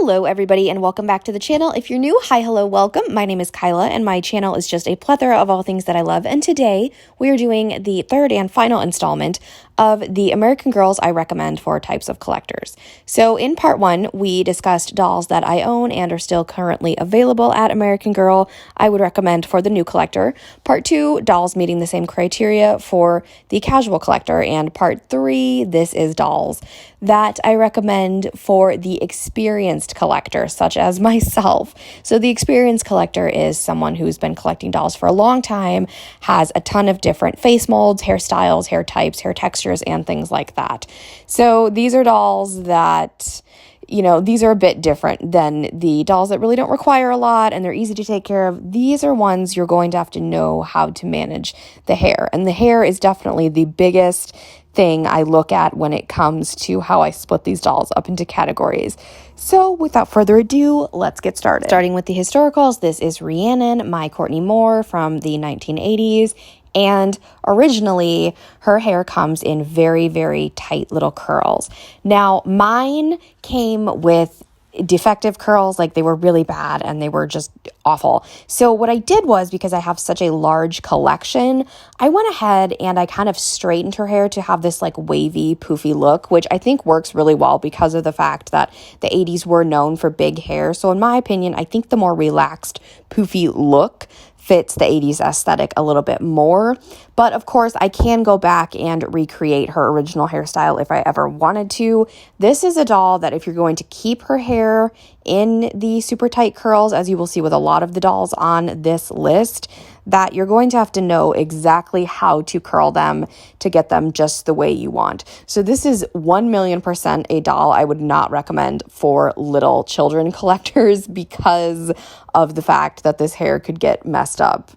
Hello everybody and welcome back to the channel. If you're new, hi, hello, welcome. My name is Kyla and my channel is just a plethora of all things that I love, and today we are doing the third and final installment of the American Girls I recommend for types of collectors. So in part one, we discussed dolls that I own and are still currently available at American Girl I would recommend for the new collector. Part two, dolls meeting the same criteria for the casual collector, and part three, this is dolls that I recommend for the experienced collector, such as myself. So the experienced collector is someone who's been collecting dolls for a long time, has a ton of different face molds, hairstyles, hair types, hair textures, and things like that. So these are dolls that, these are a bit different than the dolls that really don't require a lot and they're easy to take care of. These are ones you're going to have to know how to manage the hair. And the hair is definitely the biggest thing I look at when it comes to how I split these dolls up into categories. So without further ado, let's get started. Starting with the historicals, this is Rhiannon, my Courtney Moore from the 1980s. And originally, her hair comes in very, very tight little curls. Now, mine came with defective curls, like they were really bad and they were just awful. So what I did was, because I have such a large collection, I went ahead and I kind of straightened her hair to have this like wavy, poofy look, which I think works really well because of the fact that the 80s were known for big hair. So in my opinion, I think the more relaxed, poofy look fits the 80s aesthetic a little bit more. But of course, I can go back and recreate her original hairstyle if I ever wanted to. This is a doll that if you're going to keep her hair in the super tight curls, as you will see with a lot of the dolls on this list, that you're going to have to know exactly how to curl them to get them just the way you want. So this is 1,000,000% a doll I would not recommend for little children collectors because of the fact that this hair could get messed up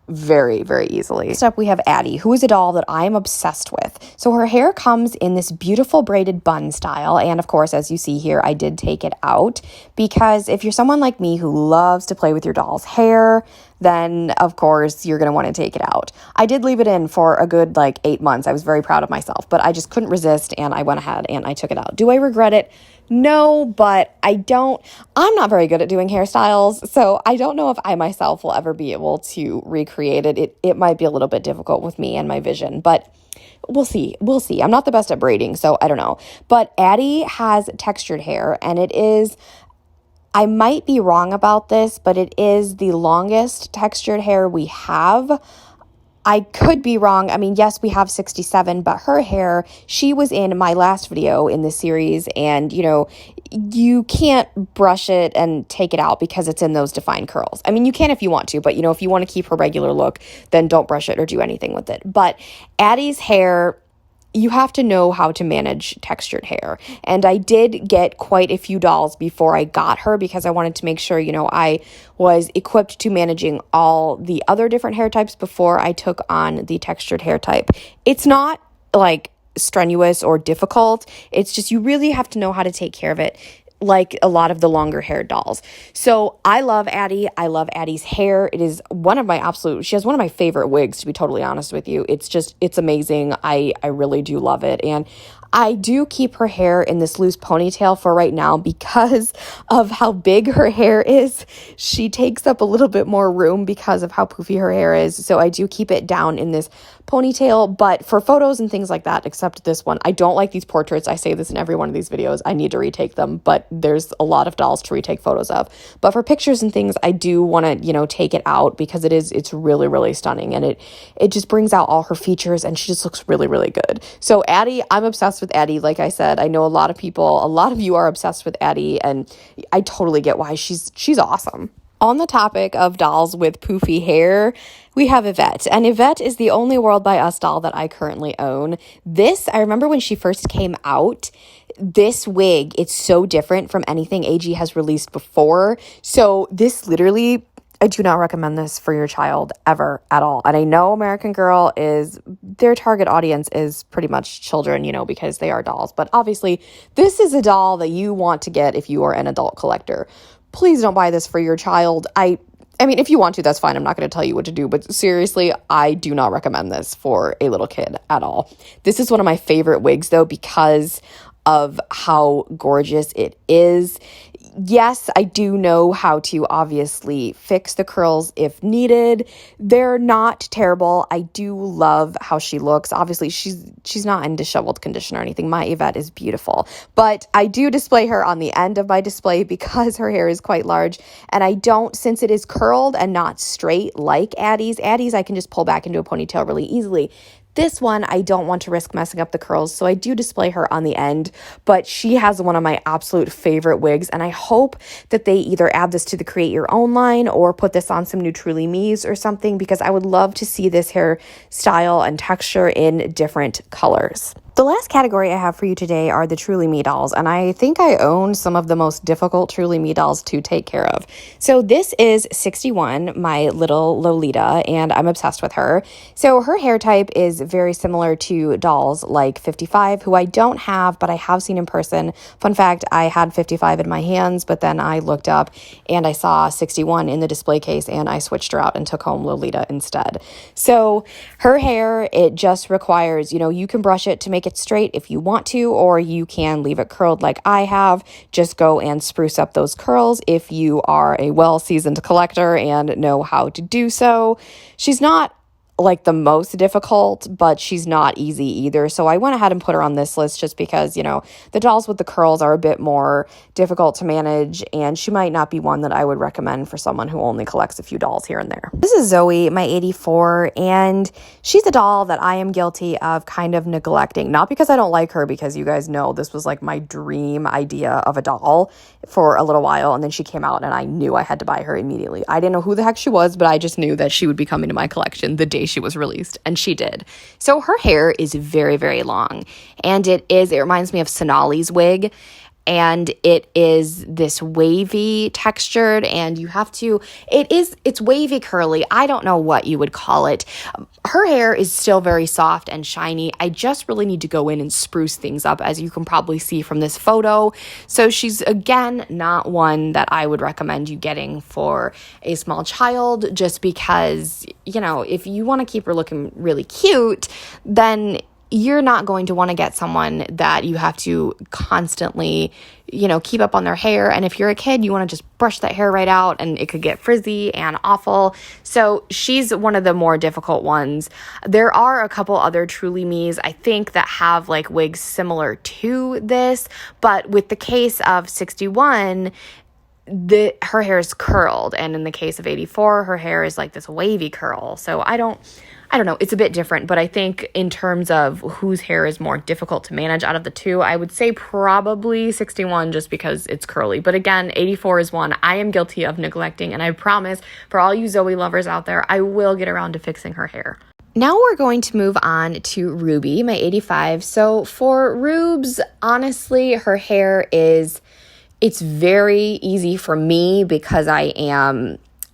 very, very easily. Next up, we have Addie, who is a doll that I am obsessed with. So her hair comes in this beautiful braided bun style. And of course, as you see here, I did take it out because if you're someone like me who loves to play with your doll's hair, then of course you're going to want to take it out. I did leave it in for a good 8 months. I was very proud of myself, but I just couldn't resist and I went ahead and I took it out. Do I regret it? No, but I'm not very good at doing hairstyles, so I don't know if I myself will ever be able to recreate it. It might be a little bit difficult with me and my vision, but we'll see. I'm not the best at braiding, so I don't know. But Addie has textured hair, and it is, I might be wrong about this, but it is the longest textured hair we have. I could be wrong. I mean, yes, we have 67, but her hair, she was in my last video in this series, and, you can't brush it and take it out because it's in those defined curls. I mean, you can if you want to, but, if you want to keep her regular look, then don't brush it or do anything with it. But Addie's hair, you have to know how to manage textured hair. And I did get quite a few dolls before I got her because I wanted to make sure, I was equipped to managing all the other different hair types before I took on the textured hair type. It's not strenuous or difficult. It's just you really have to know how to take care of it, like a lot of the longer haired dolls. So I love Addie. I love Addie's hair. It is one of my she has one of my favorite wigs, to be totally honest with you. It's amazing. I really do love it. And I do keep her hair in this loose ponytail for right now because of how big her hair is. She takes up a little bit more room because of how poofy her hair is. So I do keep it down in this ponytail, but for photos and things like that, except this one, I don't like these portraits. I say this in every one of these videos. I need to retake them, but there's a lot of dolls to retake photos of. But for pictures and things, I do want to, take it out because it's really, really stunning. And it just brings out all her features and she just looks really, really good. So Addie, I'm obsessed with Addie. Like I said, I know a lot of you are obsessed with Addie, and I totally get why. She's awesome. On the topic of dolls with poofy hair, we have Yvette. And Yvette is the only World by Us doll that I currently own. I remember when she first came out, this wig, it's so different from anything AG has released before. So this literally, I do not recommend this for your child ever at all. And I know American Girl their target audience is pretty much children, because they are dolls. But obviously, this is a doll that you want to get if you are an adult collector. Please don't buy this for your child. I mean, if you want to, that's fine. I'm not going to tell you what to do. But seriously, I do not recommend this for a little kid at all. This is one of my favorite wigs, though, because of how gorgeous it is. Yes, I do know how to obviously fix the curls if needed. They're not terrible. I do love how she looks. Obviously, she's not in disheveled condition or anything. My Yvette is beautiful. But I do display her on the end of my display because her hair is quite large. And I don't, since it is curled and not straight like Addie's I can just pull back into a ponytail really easily. This one, I don't want to risk messing up the curls, so I do display her on the end, but she has one of my absolute favorite wigs, and I hope that they either add this to the Create Your Own line or put this on some new Truly Me's or something, because I would love to see this hair style and texture in different colors. The last category I have for you today are the Truly Me dolls, and I think I own some of the most difficult Truly Me dolls to take care of. So this is 61, my little Lolita, and I'm obsessed with her. So her hair type is very similar to dolls like 55, who I don't have, but I have seen in person. Fun fact, I had 55 in my hands, but then I looked up and I saw 61 in the display case, and I switched her out and took home Lolita instead. So her hair, it just requires, you can brush it to make it straight if you want to, or you can leave it curled like I have. Just go and spruce up those curls if you are a well-seasoned collector and know how to do so. She's not like the most difficult, but she's not easy either. So I went ahead and put her on this list just because, the dolls with the curls are a bit more difficult to manage, and she might not be one that I would recommend for someone who only collects a few dolls here and there. This is Zoe, my 84, and she's a doll that I am guilty of kind of neglecting. Not because I don't like her, because you guys know this was like my dream idea of a doll for a little while, and then she came out and I knew I had to buy her immediately. I didn't know who the heck she was, but I just knew that she would be coming to my collection the day she was released, and she did. So her hair is very, very long, and it reminds me of Sonali's wig, and it is this wavy textured, and it's wavy curly. I don't know what you would call it. Her hair is still very soft and shiny. I just really need to go in and spruce things up, as you can probably see from this photo. So she's, again, not one that I would recommend you getting for a small child, just because, if you want to keep her looking really cute, then you're not going to want to get someone that you have to constantly, keep up on their hair. And if you're a kid, you want to just brush that hair right out, and it could get frizzy and awful. So she's one of the more difficult ones. There are a couple other Truly Me's, I think, that have like wigs similar to this, but with the case of 61, her hair is curled, and in the case of 84, her hair is like this wavy curl. So I don't know, it's a bit different, but I think in terms of whose hair is more difficult to manage out of the two, I would say probably 61, just because it's curly. But again, 84 is one I am guilty of neglecting, and I promise, for all you Zoe lovers out there, I will get around to fixing her hair. Now we're going to move on to Ruby, my 85. So for Rubes, honestly, her hair it's very easy for me because I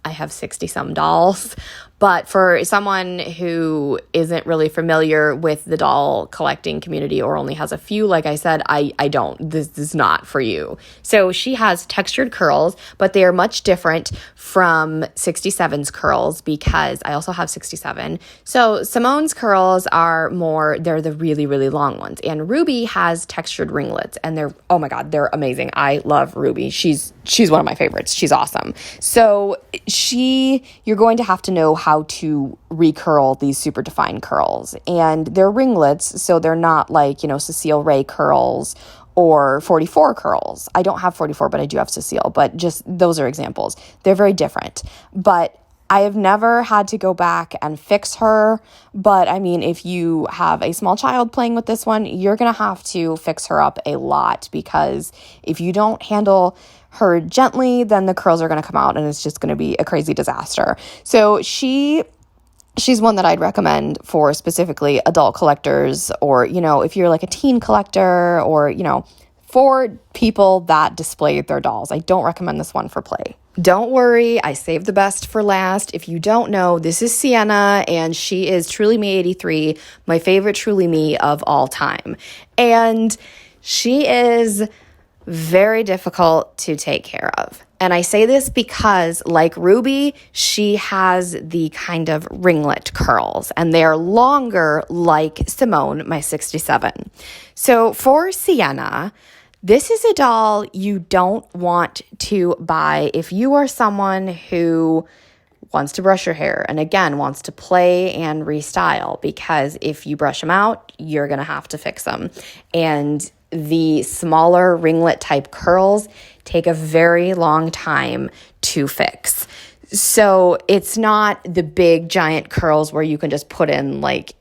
have 60 some dolls. But for someone who isn't really familiar with the doll collecting community, or only has a few, like I said, I don't. This is not for you. So she has textured curls, but they are much different from 67's curls, because I also have 67. So Simone's curls they're the really, really long ones. And Ruby has textured ringlets, and oh my God, they're amazing. I love Ruby. She's one of my favorites. She's awesome. So you're going to have to know how to recurl these super defined curls, and they're ringlets, so they're not like Cecile Ray curls or 44 curls. I don't have 44, but I do have Cecile, but just those are examples. They're very different, but I have never had to go back and fix her. But I mean, if you have a small child playing with this one, you're gonna have to fix her up a lot, because if you don't handle her gently, then the curls are going to come out, and it's just going to be a crazy disaster. So she's one that I'd recommend for specifically adult collectors, or, if you're like a teen collector, or, for people that display their dolls. I don't recommend this one for play. Don't worry, I saved the best for last. If you don't know, this is Sienna, and she is Truly Me 83, my favorite Truly Me of all time. And she is very difficult to take care of. And I say this because, like Ruby, she has the kind of ringlet curls, and they are longer like Simone, my 67. So for Sienna, This is a doll you don't want to buy if you are someone who wants to brush your hair and again wants to play and restyle, because if you brush them out, you're going to have to fix them. And the smaller ringlet type curls take a very long time to fix. So it's not the big giant curls where you can just put in like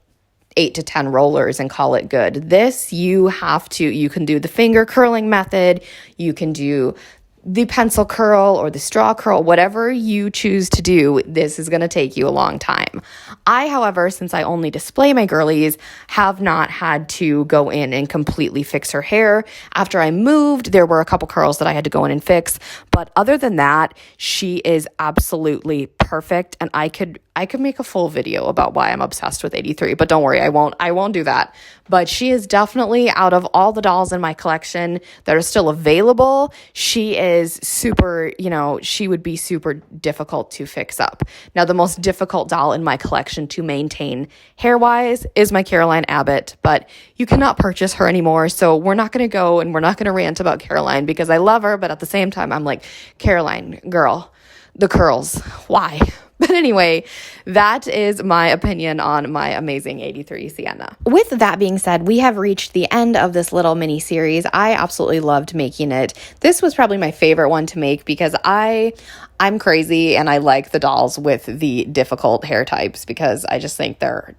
8 to 10 rollers and call it good. This, you can do the finger curling method, you can do the pencil curl or the straw curl, whatever you choose to do, this is going to take you a long time. I, however, since I only display my girlies, have not had to go in and completely fix her hair. After I moved, there were a couple curls that I had to go in and fix, but other than that, she is absolutely perfect, and I could make a full video about why I'm obsessed with 83, but don't worry, I won't do that. But she is definitely, out of all the dolls in my collection that are still available, she is super, she would be super difficult to fix up. Now, the most difficult doll in my collection to maintain hair-wise is my Caroline Abbott, but you cannot purchase her anymore, so we're not going to go and we're not going to rant about Caroline because I love her, but at the same time, I'm like, Caroline, girl, the curls, why? But anyway, that is my opinion on my amazing 83 Sienna. With that being said, we have reached the end of this little mini series. I absolutely loved making it. This was probably my favorite one to make because I'm crazy and I like the dolls with the difficult hair types because I just think they're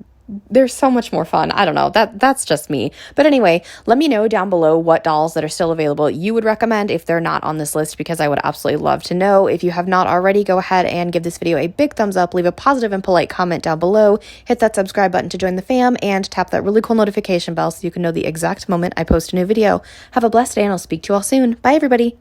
so much more fun. I don't know. That's just me. But anyway, let me know down below what dolls that are still available you would recommend if they're not on this list, because I would absolutely love to know. If you have not already, go ahead and give this video a big thumbs up, leave a positive and polite comment down below, hit that subscribe button to join the fam, and tap that really cool notification bell so you can know the exact moment I post a new video. Have a blessed day, and I'll speak to you all soon. Bye, everybody.